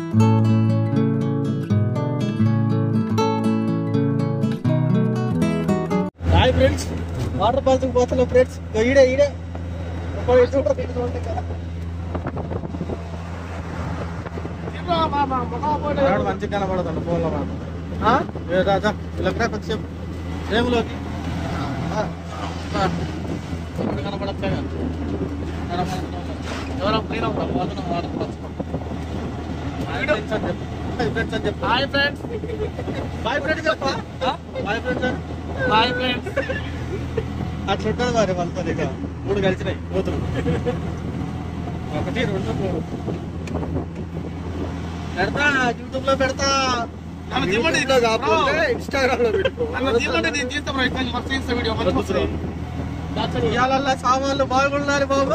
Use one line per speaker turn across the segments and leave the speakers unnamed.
Hi friends, water falls పోతున్నాం friends. ఈడే మంచిగా కనబడుతుంది ఫోన్లో రాజా ఇలా కొంచెం రేములోకి కనబడట్లేదు. ఎవరో పోతున్నాం waterfalls. Hi friends, bye friends చెప్పా. Bye friends, bye friends. అట్లా ఉంటుంది మరి వాళ్ళతో. ఇక 3 కలిసినాయి పోతున్నాం. 1 2 3 పెడతా, యూట్యూబ్ లో పెడతా, ఇన్స్టాగ్రామ్ లో ఇవాళ సామాన్లు బాగున్నారు బాబు.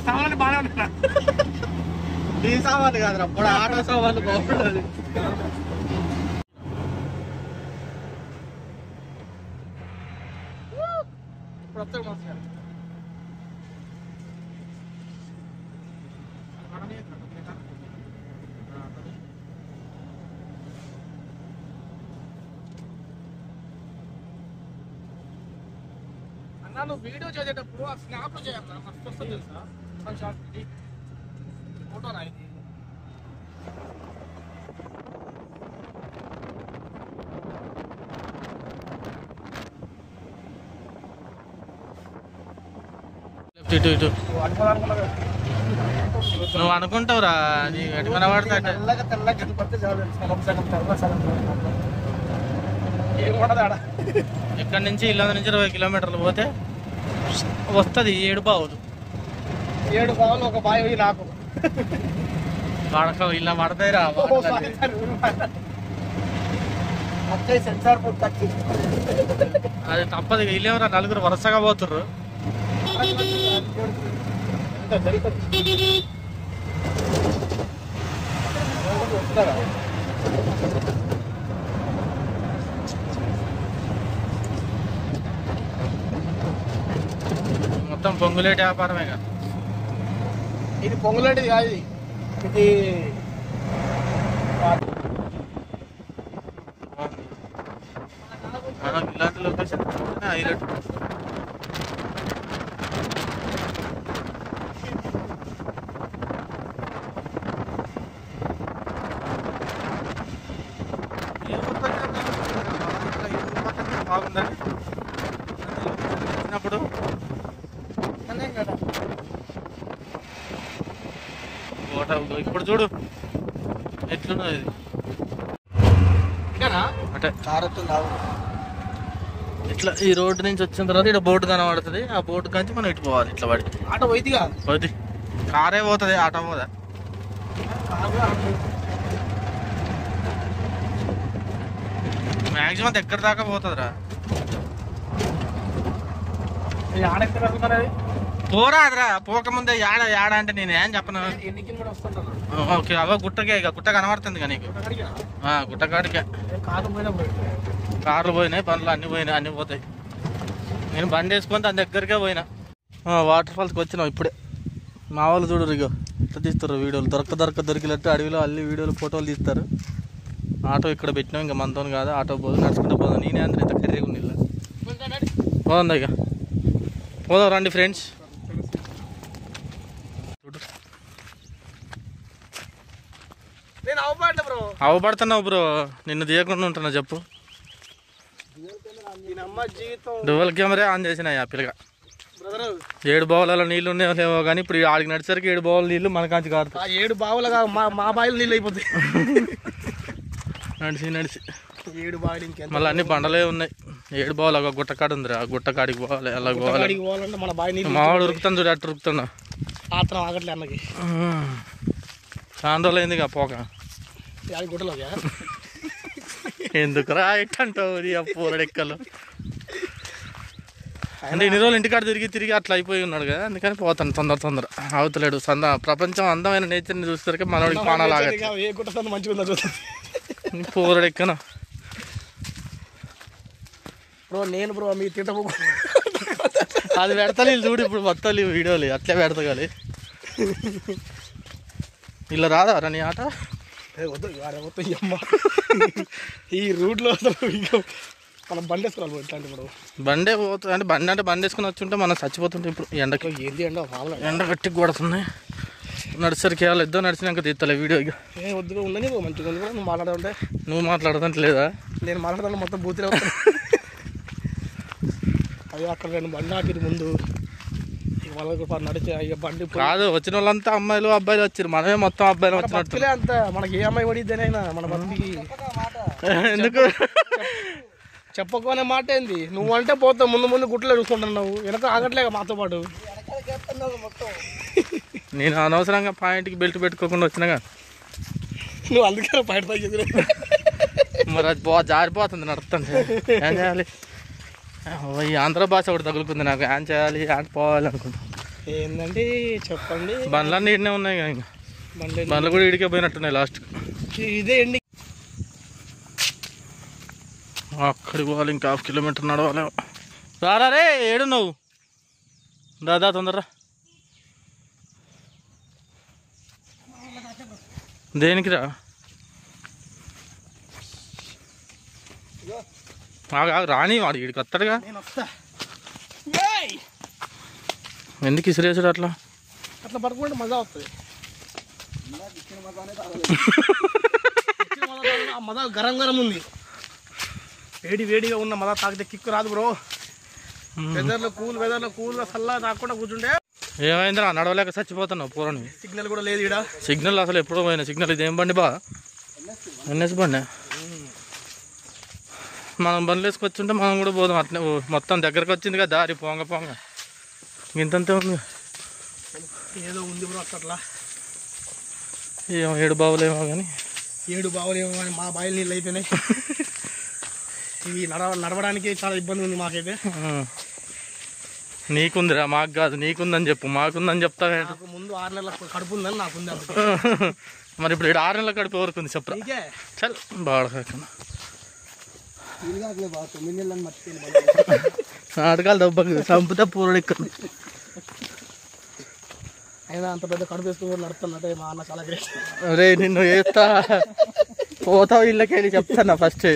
సామాన్లు బాగా ఉంటా. ఈ సామాన్లు కాదురా, ఇప్పుడు ఆటో సామాన్లు బాగుంటుంది. అన్నా, వీడియో చేసేటప్పుడు ఆ స్నాప్ చేయాలి. ఫస్ట్ వస్తుంది తెలుసా ఫోటో రా. ఇది ఇటు ఇటు నువ్వు అనుకుంటావురా, నీ ఎటు కనబడతా ఇక్కడ నుంచి ఇళ్ళ నుంచి 20 కిలోమీటర్లు పోతే వస్తుంది 7 బావులు. 7 బావులు ఒక బావి నాకు పడక ఇలా పడతాయి రా. అది తప్పదు. వీళ్ళేమరా నలుగురు వరుసగా పోతుర్రు. మొత్తం పొంగులేటి వ్యాపారమేగా. ఇది పొంగులేటిది కాదు, ఇది మనకి ఇలాంటి లొకేషన్ హైలైట్. బాగుందండి వచ్చినప్పుడు. ఇప్పుడు చూడు ఎట్లున్నది అంటే ఇట్లా. ఈ రోడ్డు నుంచి వచ్చిన తర్వాత ఇక్కడ బోర్డు కనబడుతుంది. ఆ బోర్డు కంచి మనం ఇటు పోవాలి. ఇట్లా పడి ఆటో పోయిదిగా పోయి కారే పోతుంది, ఆటో పోదా. మ్యాక్సిమం దగ్గర దాకా పోతుందిరా. పోరాదురా, పోకముందే యాడ అంటే నేను ఏం చెప్పను. ఓకే, అవో గుట్టకే. ఇక గుట్ట కనబడుతుంది కానీ గుట్ట కాడికే. కార్లు పోయినాయి, పనులు అన్ని పోయినాయి, అన్ని పోతాయి. నేను బండి వేసుకొని దాని దగ్గరికే పోయినా. వాటర్ ఫాల్స్కి వచ్చినాం ఇప్పుడే. మా వాళ్ళు చూడరు ఇక ఇట్లా తీస్తారు వీడియోలు. దొరికినట్టు అడవిలో అల్లి వీడియోలు ఫోటోలు తీస్తారు. ఆటో ఇక్కడ పెట్టినాం, ఇంకా మనతో కాదు. ఆటో పోదు, నడుచుకుంటూ పోదాం. నేనే అందరూ ఇంత కర్రీగా ఉంది. పోదా ఇక పోదాం రండి ఫ్రెండ్స్. అవపడుతున్నావు బ్రో, నిన్ను తీయకుండా ఉంటున్నా చెప్పు. డ్యువల్ కెమెరా ఆన్ చేసిన ఆ పిల్లగా. 7 బావులలో నీళ్ళు ఉన్నాయో లేవో కానీ ఇప్పుడు ఆడికి నడిచేసరికి 7 బావుల నీళ్ళు మన కాంచి కాదు. 7 బావులుగా మా బావిలో నీళ్ళు అయిపోతాయి. నడిచి 7 బావులు మళ్ళీ అన్ని బండలే ఉన్నాయి. 7 బావులు ఒక గుట్టకాడు ఉందిరా, ఆ గుట్టకాడికి పోవాలి. అలా పోవాలంటే మన బావి మావాడు ఉరుకుతాను చూడు, అట్టు ఉరుకుతున్నా. ఆగట్లే అన్నకి చాలా రోజులు అయింది పోక. ఎందుకురా ఎట్టంటావు పూరడెక్కలు అంటే ఇన్ని రోజులు ఇంటికాడ తిరిగి అట్లా అయిపోయి ఉన్నాడు కదా, అందుకని పోతాను తొందర అవుతలేడు. ప్రపంచం అందమైన నేచర్ని చూసేసరికి మనోడికి పానాలు పూరడెక్కను. బ్రో నేను బ్రో మీ తింట అది పెడతా చూడు. ఇప్పుడు మొత్తం వీడియోలు అట్లే పెడతా కానీ ఇలా రాదా రా నీ ఆట?
వద్దు అమ్మ ఈ రూట్లో మనం బండి వేసుకోవాలి ఇట్లాంటి ఇప్పుడు
బండే పోతుంది అంటే బండి వేసుకుని వచ్చుంటే మనం చచ్చిపోతుంటే ఇప్పుడు ఎండకి
ఏంది
ఎండ గట్టి కొడుతున్నాయి. నడిసరికి వాళ్ళు ఇద్దరు నడిచినాక తీస్తలే వీడియో. ఇక
వద్దు ఉండని మంచిగా ఉంది కూడా. నువ్వు మాట్లాడుతుంటే
నువ్వు మాట్లాడుతుంటే లేదా?
నేను మాట్లాడాలి మొత్తం బూతులే వస్తాను. అయ్యో అక్కడ రెండు బండి ఆపిరు ముందు వాళ్ళకి నడిచే ఇక బండి
కాదు. వచ్చిన వాళ్ళంతా అమ్మాయిలు అబ్బాయిలు వచ్చారు, మనమే మొత్తం అబ్బాయిలు వచ్చినట్టు.
అంత మనకి ఏ అమ్మాయి పడిద్దనైనా మన బండికి
ఎందుకు
చెప్పకోనే మాట ఏంది? నువ్వు అంటే పోతావు ముందు గుట్లో చూసుకుంటున్నావు, వెనక ఆగట్లేక మాతో పాటు.
నేను అనవసరంగా పాయింట్కి బెల్ట్ పెట్టుకోకుండా వచ్చినాగా.
నువ్వు అందుకే పాయింట్ తగ్గింది.
మరి అది జారిపోతుంది నడుస్తుంటే. ఏం చేయాలి? ఈ ఆంధ్ర భాష ఒకటి తగులుకుంది నాకు. ఏం చేయాలి పోవాలి అనుకుంటా.
ఏంటంటే చెప్పండి.
బండ్లన్నీ ఇడినే ఉన్నాయి కదా, ఇంకా బండ్లు కూడా ఇడికే పోయినట్టున్నాయి లాస్ట్కి.
ఇదే ఎండి.
అక్కడికి పోవాలి, ఇంకా 1/2 కిలోమీటర్ నడవాలి. రారా రే, ఏడు నువ్వు దాదా తొందరరా. దేనికి రా? రాని వాడు ఇడికి వస్తాడుగా. ఎందుకు ఇసిరేసాడు అట్లా?
అట్లా పడుకుంటే మజా వస్తుంది. మజా గరం గరం ఉంది. వేడిగా ఉన్న మజా తాగితే కిక్కు రాదు బ్రో. వెదర్లో కూల్గా చల్లా తాకుండా కూర్చుంటే.
ఏమైందిరా నడవలేక చచ్చిపోతున్నావు పూరని?
సిగ్నల్ కూడా లేదు ఇక్కడ.
సిగ్నల్ అసలు ఎప్పుడో పోయినా సిగ్నల్. ఇదేం బండి బా? ఎన్ఎస్ బండి. మనం బండ్లు వేసుకొచ్చుంటే మనం కూడా పోదాం. అట్నే మొత్తం దగ్గరకు వచ్చింది కదా దారి. పొంగ ఇంతంతే ఉంది.
ఏదో ఉంది బ్రో అట్లా.
ఏమో 7 బావులేమో కానీ.
7 బావులేమో కానీ మా బాయిలు నీళ్ళు అయిపోయినాయి. ఇవి నడవడానికి చాలా ఇబ్బంది ఉంది మాకైతే.
నీకుందిరా, మాకు కాదు. నీకుందని చెప్పు. మాకుందని చెప్తా.
ముందు 6 నెలల కడుపు ఉందని నాకుంది.
మరి ఇప్పుడు 6 నెలల కడుపు ఎవరికి ఉంది చెప్పరా? చల్ బాడకాకన్నా నాటకాలు దెబ్బకి చంపుతా పూరడు ఇక్కడ.
అయినా అంత పెద్ద కడుపు వేసుకుని నడుతున్నట్టే మా అన్న చాలా గ్రేట్.
అరే నిన్ను వేస్తా పోతావు ఇళ్ళకి వెళ్ళి చెప్తాను ఫస్ట్.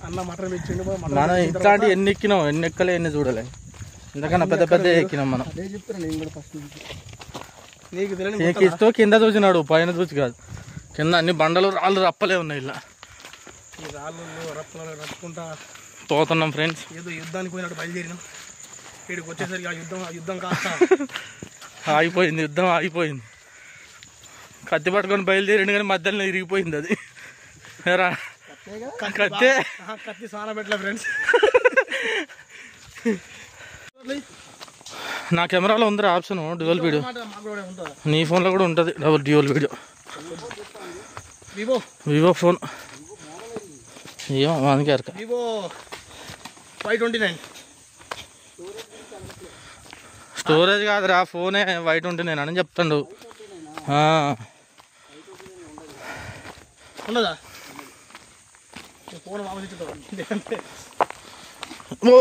అన్న మటన్ ఇచ్చిండు.
మనం ఇట్లాంటి ఎన్ని ఎక్కినాం, ఎన్ని ఎక్కలే ఎన్ని చూడలే. ఎందుకన్నా పెద్ద ఎక్కినాం మనం. నీకు ఇష్టం కింద చూసినాడు, పైన చూసి కాదు. కింద అన్ని బండలు రాళ్ళు రప్పలే ఉన్నాయి. ఇలా
ఈ రాళ్ళు రప్పలు రప్పుకుంటా
పోతున్నాం ఫ్రెండ్స్.
ఏదో యుద్ధానికి పోయినట్టు బయలుదేరినాం. ఇక్కడికి వచ్చేసరికి ఆ యుద్ధం కాస్త
ఆగిపోయింది. యుద్ధం ఆగిపోయింది. కత్తి పట్టుకొని బయలుదేరిండు కానీ మధ్యలో ఇరిగిపోయింది అది.
కత్తి సానా పెట్టలే ఫ్రెండ్స్.
నా కెమెరాలో ఉందిరా ఆప్షన్ డ్యూయల్ వీడియో. నీ ఫోన్లో కూడా ఉంటుంది డ్యూయల్ వీడియో. వివో ఫోన్ ఏమో అందుకే
వివో Y29.
స్టోరేజ్ కాదురా ఫోనే Y29 అని చెప్తాడు.
ఉండదా
ఓ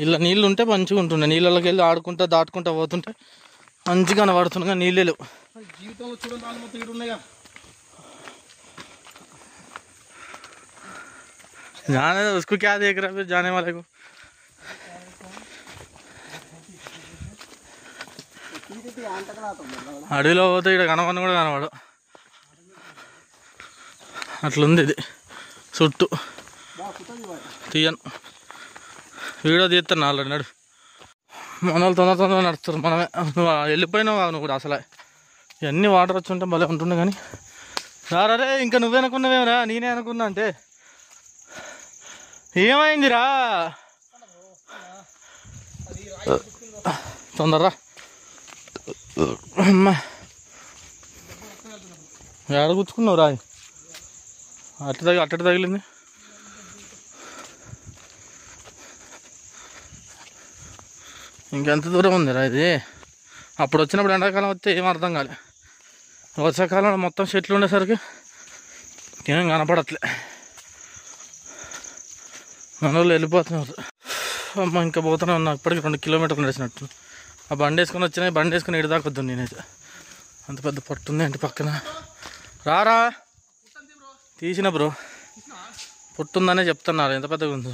ఇలా నీళ్ళు ఉంటే మంచిగా ఉంటుండే. నీళ్ళకి వెళ్ళి ఆడుకుంటా దాటుకుంటా పోతుంటే మంచిగా కనబడుతుండగా నీళ్ళే లేవు.
జీవితంలో చూడండి మొత్తం ఇక్కడ ఉన్నాయిగా.
जाने दो उसको, क्या देख रहा है फिर जाने वाले को. అడవిలో పోతే ఇక్కడ కనపడిన కూడా కనపడు. అట్లుంది ఇది చుట్టూ. తీయను వీడియో తీస్తాను ఆల్రెడీ. నడు మన వాళ్ళు తొందర నడుస్తారు. మనమే నువ్వు వెళ్ళిపోయినావు నువ్వు కూడా. అసలే ఇవన్నీ వాటర్ వచ్చి ఉంటే భలే ఉంటుండే కానీ రారే. ఇంకా నువ్వే అనుకున్నావేమరా? నేనే అనుకున్నా. అంటే ఏమైందిరా? తొందరరా అమ్మా. ఏడ గుచ్చుకున్నావు రాయి? అట్ట తగిలింది. ఇంకెంత దూరం ఉందిరా ఇది? అప్పుడు వచ్చినప్పుడు ఎండాకాలం వస్తే ఏం అర్థం కాలే. వర్షాకాలంలో మొత్తం చెట్లు ఉండేసరికి ఏం కనపడట్లే. మన వాళ్ళు వెళ్ళిపోతున్నారు. అమ్మ ఇంకా పోతూనే ఉన్నా. ఇప్పటికి 2 కిలోమీటర్లు నడిచినట్టు. ఆ బండి వేసుకొని వచ్చినాయి, బండి వేసుకొని ఇడదాకొద్దు నేనైతే. అంత పెద్ద పొట్టు ఉంది ఇంటి పక్కన. రారా తీసిన బ్రో, పొట్టుందనే చెప్తున్నారు. ఎంత పెద్దగా ఉంది.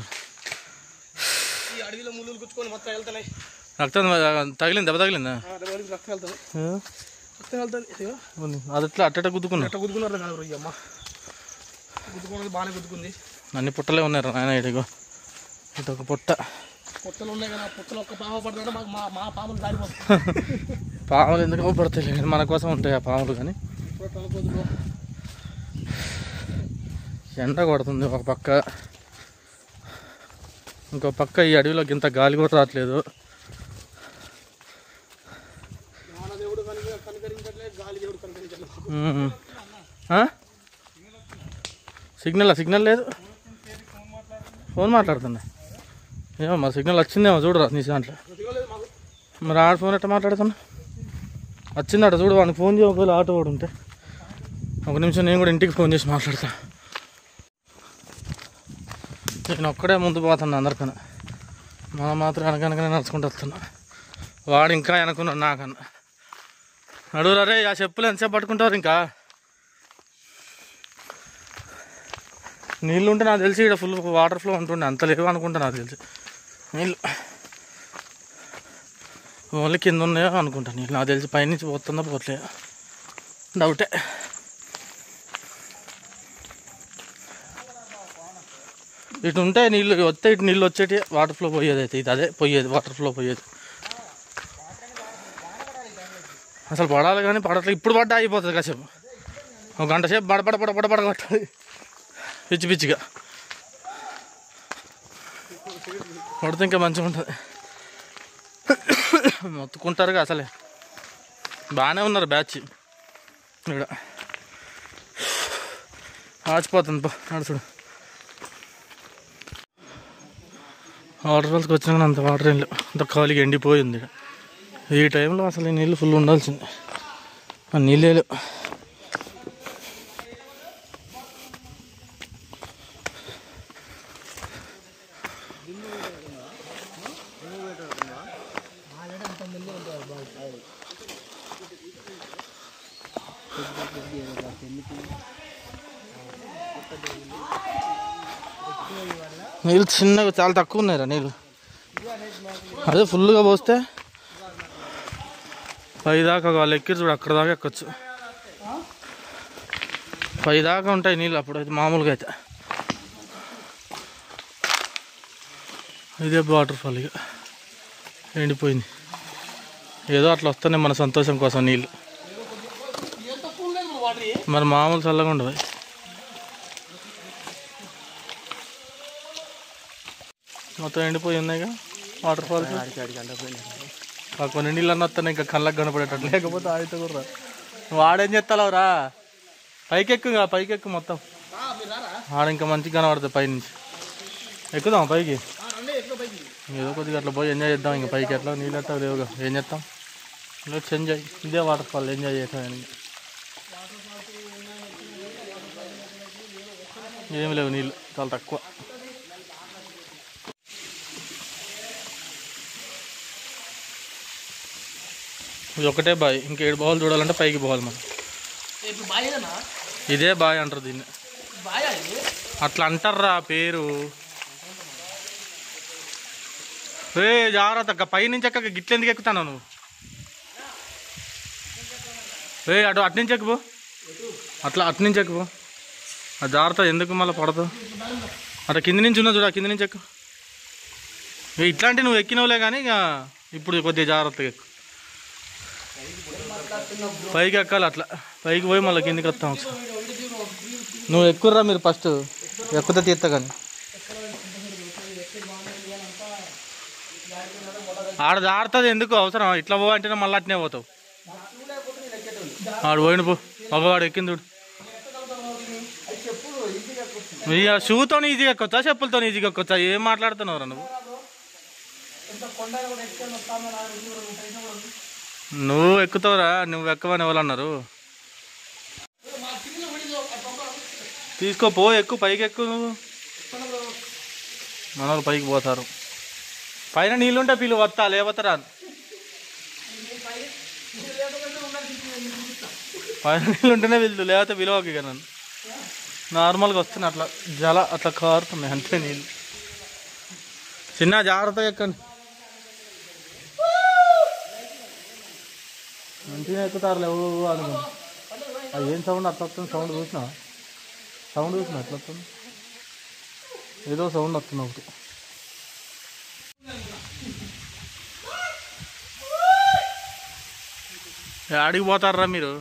రక్తం తగిలింది, దెబ్బ తగిలిందా? అది ఎట్లా అట్ట గుద్దుకున్నారు?
బాగానే గుద్దుకుంది.
అన్ని పుట్టలే ఉన్నారు నాయన. ఇటుగో ఇటు ఒక పుట్ట.
పుట్టలు ఉన్నాయి కదా, పుట్టలు ఒక్క పాము పడుతుంటే మా పాములు దారిపోతాయి.
పాములు ఎందుకు పడతాయి, మన కోసం ఉంటాయి ఆ పాములు. కానీ ఎండ కొడుతుంది ఒక పక్క, ఇంకో పక్క ఈ అడవిలోకి ఇంత గాలి కూడా రావట్లేదు. సిగ్నల్ లేదు. ఫోన్ మాట్లాడుతున్నా ఏమో, మా సిగ్నల్ వచ్చిందేమో చూడరా నీ దాంట్లో. మరి ఆడ ఫోన్ ఎట్లా మాట్లాడుతున్నా? వచ్చిందట చూడు, వానికి ఫోన్ చేయ. ఒకవేళ ఆటో కూడా ఉంటే ఒక నిమిషం నేను కూడా ఇంటికి ఫోన్ చేసి మాట్లాడతా. నేను ఒక్కడే ముందు పోతున్నా అందరికన్నా. మనం మాత్రం వెనకనకనే నడుచుకుంటూ వస్తున్నా. వాడు ఇంకా వెనకున్నాడు నాకన్నా. నడువురా రే, ఆ చెప్పులు ఎంతసేపు పట్టుకుంటారు? ఇంకా నీళ్ళు ఉంటే నాకు తెలిసి ఇక్కడ ఫుల్ వాటర్ ఫ్లో ఉంటుండే. అంత లేవు అనుకుంటా నాకు తెలిసి నీళ్ళు. ఓన్లీ కింద ఉన్నాయో అనుకుంటా నీళ్ళు. నాకు తెలిసి పైనుంచి పోతుందో పోట్లేదు, డౌటే. ఇటు ఉంటే నీళ్ళు వస్తే ఇటు నీళ్ళు వచ్చేటి, వాటర్ ఫ్లో పోయేది. అయితే ఇది అదే పోయేది, వాటర్ ఫ్లో పోయేది. అసలు పడాలి కానీ పడట్లేదు. ఇప్పుడు పడ్డా అయిపోతుంది కాసేపు, ఒక గంట సేపు బడబడ కొట్టాలి పిచ్చి పిచ్చిగా. పడితే ఇంకా మంచిగా ఉంటుంది. మొత్తుకుంటారుగా అసలే. బాగానే ఉన్నారు బ్యాచ్ ఇక్కడ. ఆచిపోతుంది నడుచుడు. వాటర్ ఫాల్స్కి వచ్చినా అంత వాటర్ ఏం లేవు, అంత ఖాళీగా ఎండిపోయింది. ఈ టైంలో అసలు ఈ నీళ్ళు ఫుల్ ఉండాల్సింది, ఆ నీళ్ళే లేవు. నీళ్ళు చిన్నగా చాలా తక్కువ ఉన్నాయిరా నీళ్ళు. అదే ఫుల్గా పోస్తే పైదాకా వాళ్ళు ఎక్కి చూడు, అక్కడ దాకా ఎక్కొచ్చు. పైదాకా ఉంటాయి నీళ్ళు అప్పుడైతే. మామూలుగా అయితే ఇదే వాటర్ ఫాల్ ఇక ఎండిపోయింది. ఏదో అట్లా వస్తున్నాయి మన సంతోషం కోసం నీళ్ళు. మరి మామూలు చల్లగా ఉండవు. మొత్తం ఎండిపోయి ఉన్నాయిగా వాటర్ ఫాల్స్. కొన్ని నీళ్ళు అన్న వస్తున్నాయి ఇంకా కళ్ళకు కనపడేటట్టు, లేకపోతే ఆడితే కూడా. వాడేం చేస్తావు రా, పైకెక్కు, పైకెక్కు మొత్తం. ఆడ ఇంకా మంచిగా కనబడుతుంది పైనుంచి. ఎక్కుదాం పైకి, ఏదో కొద్దిగా అట్లా పోయి ఎంజాయ్ చేద్దాం. ఇంకా పైకి ఎట్లా నీళ్ళు ఎట్లా లేవుగా, ఏం చేస్తాం. వచ్చి ఎంజాయ్, ఇదే వాటర్ ఫాల్ ఎంజాయ్ చేస్తాను. ఏమి లేవు నీళ్ళు, చాలా తక్కువ. ఇది ఒకటే బాయ్, ఇంకా 7 బావులు చూడాలంటే పైకి పోవాలి మనం. ఇదే బాయ్ అంటారు దీన్ని, అట్లా అంటారా పేరు. జాగ్రత్త, పైనుంచి ఎక్క గిట్ల ఎందుకు ఎక్కుతాను నువ్వు? అట్నుంచి ఎక్కుపో, అట్నుంచి ఎక్కుపో. అది జాగ్రత్త, ఎందుకు మళ్ళీ పడతావు? అట్లా కింది నుంచి ఉన్నా చూడ, కింది నుంచి ఎక్కు. ఇట్లాంటి నువ్వు ఎక్కినవులే కానీ ఇక ఇప్పుడు కొద్దిగా జాగ్రత్తగా ఎక్కువ. పైకి ఎక్కాలి, అట్లా పైకి పోయి మళ్ళీ కిందికి వస్తాం ఒకసారి. నువ్వు ఎక్కుర్రా, మీరు ఫస్ట్ ఎక్కుతే తీస్తా. కానీ ఆడ జారుతుంది, ఎందుకు అవసరం? ఇట్లా పో అంటేనే మళ్ళీ అట్నే పోతావు. ఆడు పోయిన పో, మగవాడు ఎక్కింది చూడు. ఇక షూతో ఈజీగా ఎక్కొచ్చా, చెప్పులతో ఈజీగా ఎక్కొచ్చా? ఏం మాట్లాడుతున్నావురా నువ్వు? నువ్వు ఎక్కుతావురా, నువ్వు ఎక్కవని ఎవరు అన్నారు? తీసుకోపో, ఎక్కువ పైకి ఎక్కువ. నువ్వు మన వాళ్ళు పైకి పోతారు. పైన నీళ్ళుంటే పిల్లు వస్తా, లేకపోతే రాను. పైన నీళ్ళు ఉంటేనే వెళ్తు, లేకపోతే విలువకి ఇక నన్ను నార్మల్గా వస్తున్నాయి అట్లా అట్లా కారుతున్నాయి అంతే నీళ్ళు. చిన్న జాగ్రత్తగా ఎక్కండి, మంచిగా ఎక్కుతారు లేవు అనుకో. అది ఏం సౌండ్ అట్లా వస్తుంది? సౌండ్ చూసినా అట్లా వస్తుంది, ఏదో సౌండ్ వస్తుంది ఒకటి. ఆడికి పోతారా మీరు?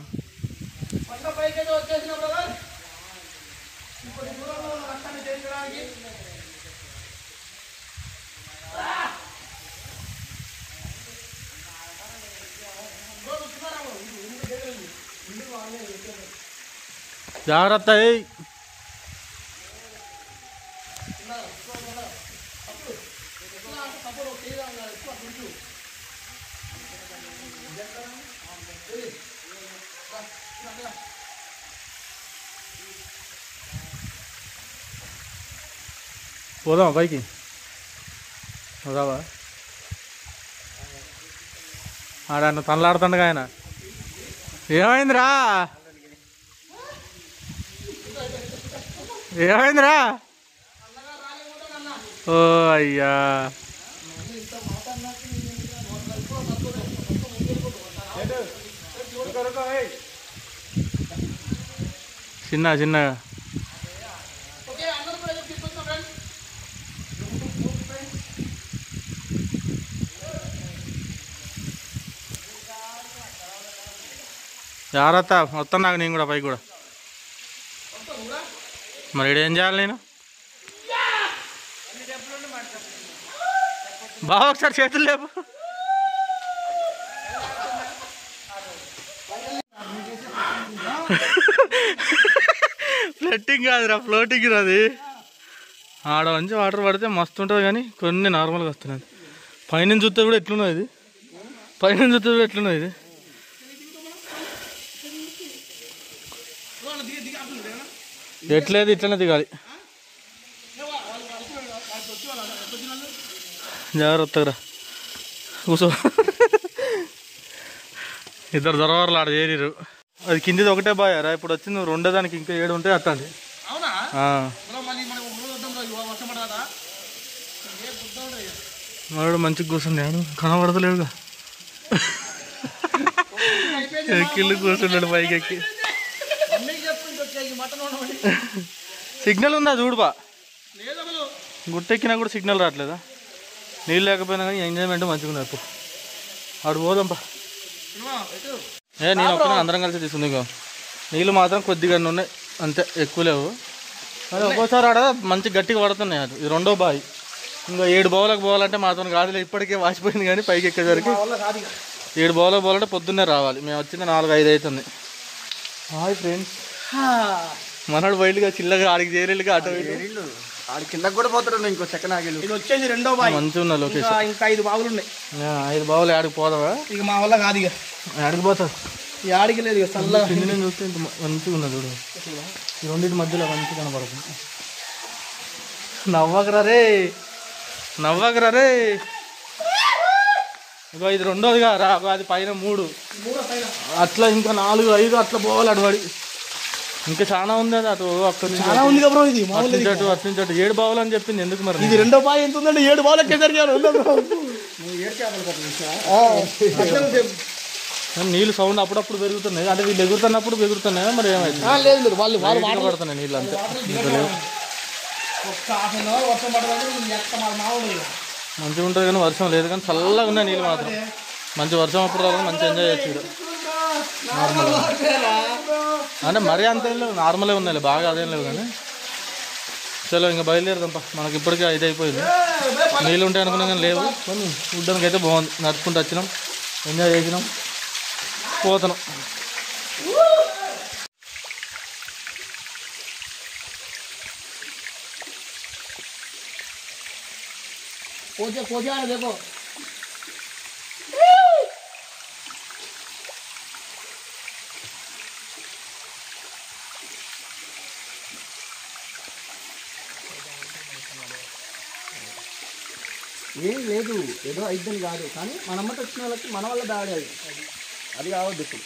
జాగ్రత్త. పోదామా పైకి? రావా? ఆడన్న తనలాడుతుండగా ఆయన. ఏమైందిరా? ఓ అయ్యా, చిన్నగా జాగ్రత్త. మొత్తం నాకు నేను కూడా పైకి కూడా. మరి ఇక్కడ ఏం చేయాలి నేను? బాగా ఒకసారి చేతులు లేపు. ఫ్లట్టింగ్ కాదురా, ఫ్లోటింగ్ రాది. ఆడ మంచి వాటర్ పడితే మస్తు ఉంటుంది, కానీ కొన్ని నార్మల్గా వస్తున్నాయి. పైనుంచి చూస్తే కూడా ఎట్లున్నది ఇది, ఎట్లేదు ఇట్లనే దిగాలి. జాగ్రత్తగా కూర్చో. ఇద్దరు దొరవర్లు ఆడ చేరిరు. అది కిందిది ఒకటే బాయారా, ఇప్పుడు వచ్చింది రెండో దానికి ఇంకా 7 ఉంటాయి అట్టండి. వాడు మంచిగా కూర్చున్నాడు, కనబడతలేడుగా. ఎక్కిళ్ళు కూర్చున్నాడు పైకి ఎక్కి. సిగ్నల్ ఉందా చూడుబా? గుట్టెక్కినా కూడా సిగ్నల్ రావట్లేదా? నీళ్ళు లేకపోయినా కానీ ఎంజాయ్మెంట్ మంచిగా ఉన్నారు. ఆడు పోదాంపా. నేను ఒక్కనే అందరం కలిసి తీసుకుంది. ఇంకో నీళ్ళు మాత్రం కొద్దిగా ఉన్నాయి అంతే, ఎక్కువ లేవు. అది ఒక్కోసారి ఆడ మంచి గట్టిగా పడుతున్నాయి. అది ఇది రెండో బావి. ఇంకా 7 బావులకు పోవాలంటే మాతో కాదులే, ఇప్పటికే వాసిపోయింది. కానీ పైకి ఎక్కేసరికి 7 బావులకు పోవాలంటే పొద్దున్నే రావాలి. మేము వచ్చింది 4-5 అవుతుంది. హాయ్ ఫ్రెండ్స్, మనడు బయలుగా చిల్లగా ఆడికి చేరేళ్ళుగా అటు
ఆడి కిందకి కూడా పోతాడు. ఇంకో సెకండ్ ఆగిలు. ఇది వచ్చేసి రెండో బావి.
మంచిగా ఉన్న లొకేషన్.
ఇంకా 5 బావులు ఉన్నాయి.
5 బావులు ఆడికి పోదావా?
ఇక మా వల్ల కాదు. ఇక
ఆడికి పోతావు?
ఈ ఆడికి లేదు. ఇక చల్లగా
కింద నేను చూస్తే ఇంత మంచిగా ఉన్నది చూడు. ఈ రెండింటి మధ్యలో మంచిగా కనబడుతుంది. నవ్వకరా రే. ఇగో ఇది రెండోదిగా రా. అది పైన 3 అట్లా, ఇంకా 4-5 అట్లా పోవాలి అటువాడి. ఇంకా చాలా ఉంది. అది అటు అక్కడ
చాలా ఉంది కదా బ్రో. ఇది
అట్నుంచటు 7 బావులు అని చెప్పింది. ఎందుకు మరి?
ఇది రెండో బావి ఎంత ఉందండి? 7 బావులు ఎక్కేసరికి
నీళ్ళు సౌండ్ అప్పుడప్పుడు పెరుగుతున్నాయి. అంటే వీళ్ళు ఎగురుతున్నప్పుడు పెరుగుతున్నాయా మరి? ఏమైంది?
లేదు, వాళ్ళు
పడుతున్నాయి నీళ్ళు అంతే. మంచిగా ఉంటుంది కానీ వర్షం లేదు. కానీ చల్లగా ఉన్నాయి నీళ్ళు మాత్రం. మంచి వర్షం అప్పుడు రావాలి, మంచి ఎంజాయ్ చేయొచ్చు. నార్మల్గా అంటే మరీ అంతేం లేవు, నార్మలే ఉన్నాయి, బాగా అదేం లేవు. కానీ చలో ఇంకా బయలుదేరదాంపా. మనకి ఇప్పటికే 5 అయిపోయింది. నీళ్ళు ఉంటాయి అనుకున్నాం కానీ లేవు. కానీ చూడ్డానికి అయితే బాగుంది. నడుచుకుంటూ వచ్చినాం, ఎంజాయ్ చేసినాం, పోతున్నాం.
देखो ఏం లేదు, ఏదో అయిద్దని కాదు. కానీ మనమ్మట వచ్చిన వాళ్ళకి మన వల్ల దాడి అది కావద్దు ఇప్పుడు.